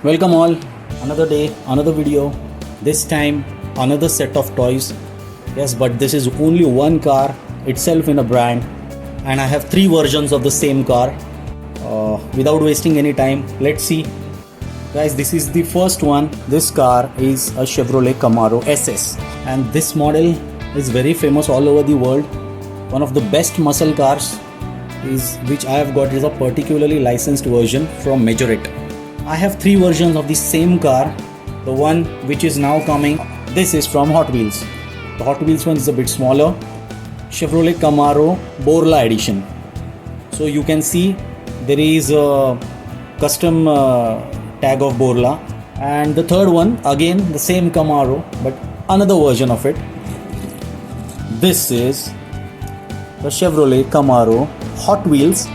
Welcome all, another day, another video, this time another set of toys. Yes, but this is only one car itself in a brand, and I have three versions of the same car. Without wasting any time, let's see. Guys, this is the first one. This car is a Chevrolet Camaro SS, and this model is very famous all over the world. One of the best muscle cars which I have got is a particularly licensed version from Majorette. I have three versions of the same car. The one which is now coming, this is from Hot Wheels. The Hot Wheels one is a bit smaller. Chevrolet Camaro Borla edition. So you can see there is a custom tag of Borla. And the third one, again the same Camaro, but another version of it. This is the Chevrolet Camaro Hot Wheels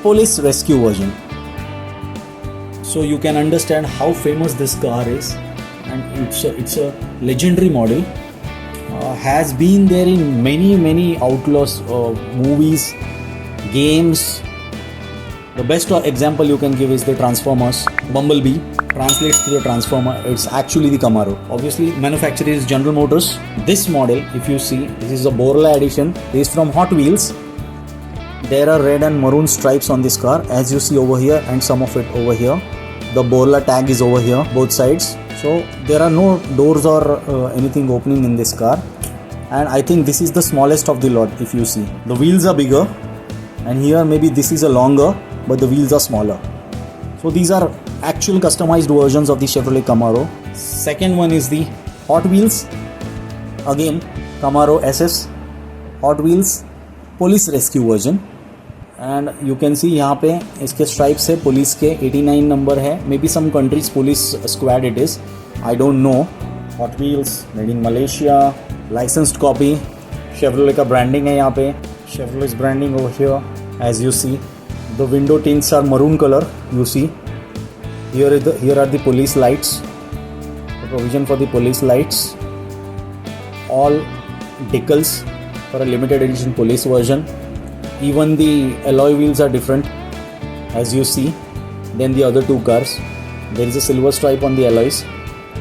Police Rescue version. So you can understand how famous this car is, and it's a legendary model. Has been there in many outlaws movies, games. The best example you can give is the Transformers. Bumblebee translates to the Transformer. It's actually the Camaro. Obviously, manufacturer is General Motors. This model, if you see, this is a Borla edition. This is from Hot Wheels. There are red and maroon stripes on this car, as you see over here, and some of it over here. The Borla tag is over here, both sides. So there are no doors or anything opening in this car. And I think this is the smallest of the lot, if you see. The wheels are bigger, and here maybe this is a longer, but the wheels are smaller. So these are actual customized versions of the Chevrolet Camaro. Second one is the Hot Wheels. Again, Camaro SS Hot Wheels Police Rescue version. And you can see यहाँ पे इसके stripes है police के 89 number है. Maybe some countries police squad it is. I don't know. Hot Wheels made in Malaysia. Licensed copy. Chevrolet का branding है यहाँ पे. Chevrolet's branding over here, as you see. The window tints are maroon color. You see. Here are the police lights. The provision for the police lights. All decals for a limited edition police version. Even the alloy wheels are different, as you see, than the other two cars. There is a silver stripe on the alloys.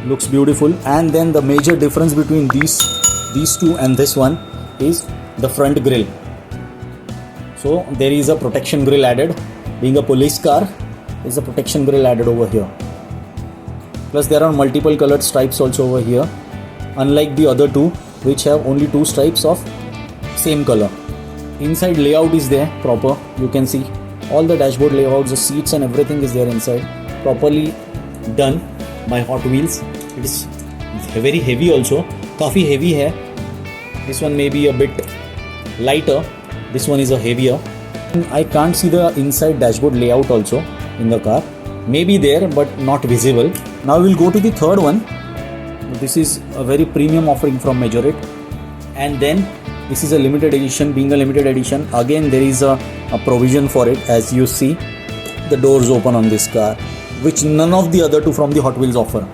Looks beautiful. And then the major difference between these two and this one is the front grille. So there is a protection grille added. Being a police car, there is a protection grille added over here. Plus there are multiple colored stripes also over here, unlike the other two, which have only two stripes of same color. Inside layout is there proper. You can see all the dashboard layouts, the seats and everything is there inside, properly done by Hot Wheels. It is very heavy also. काफी heavy है. This one may be a bit lighter. This one is a heavier. I can't see the inside dashboard layout also in the car. Maybe there, but not visible. Now we'll go to the third one. This is a very premium offering from Majorette. And then this is a limited edition. Being a limited edition, again there is a provision for it, as you see. The doors open on this car, which none of the other two from the Hot Wheels offer.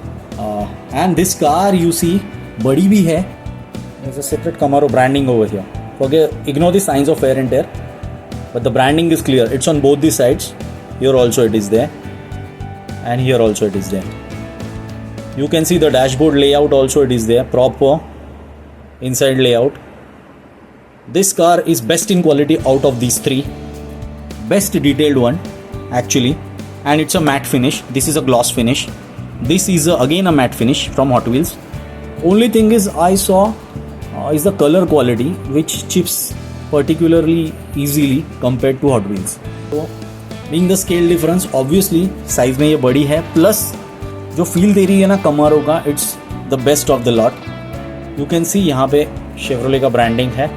And this car, you see, badi bhi hai. There's a separate Camaro branding over here. Okay, ignore the signs of wear and tear, but the branding is clear. It's on both the sides. Here also it is there, and here also it is there. You can see the dashboard layout also, it is there, proper inside layout. This car is best in quality out of these three. Best detailed one actually, and it's a matte finish. This is a gloss finish. This is again a matte finish from Hot Wheels. Only thing is I saw is the color quality, which chips particularly easily compared to Hot Wheels. So being the scale difference, obviously size में ये बड़ी है, plus जो feel दे रही है ना Camaro का, it's the best of the lot. You can see यहाँ पे Chevrolet का branding है.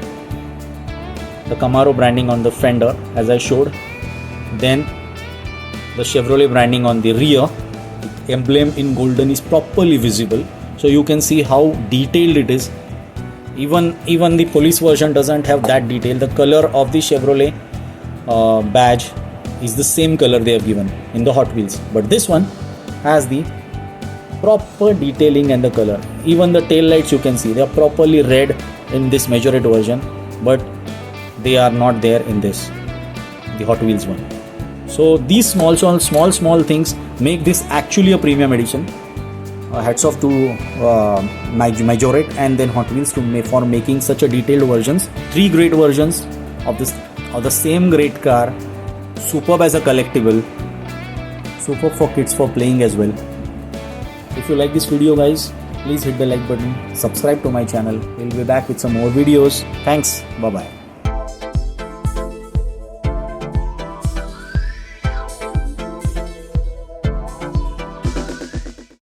The Camaro branding on the fender, as I showed. Then the Chevrolet branding on the rear. The emblem in golden is properly visible, so you can see how detailed it is. Even the police version doesn't have that detail. The color of the Chevrolet badge is the same color they have given in the Hot Wheels, but this one has the proper detailing and the color. Even the tail lights, you can see they are properly red in this Majorette version, but they are not there in this, the Hot Wheels one. So these small things make this actually a premium edition. Hats off to Majorette and then Hot Wheels for making such a detailed versions. 3 great versions of the same great car. Superb as a collectible. Superb for kids for playing as well. If you like this video, guys, please hit the like button. Subscribe to my channel. We'll be back with some more videos. Thanks. Bye bye.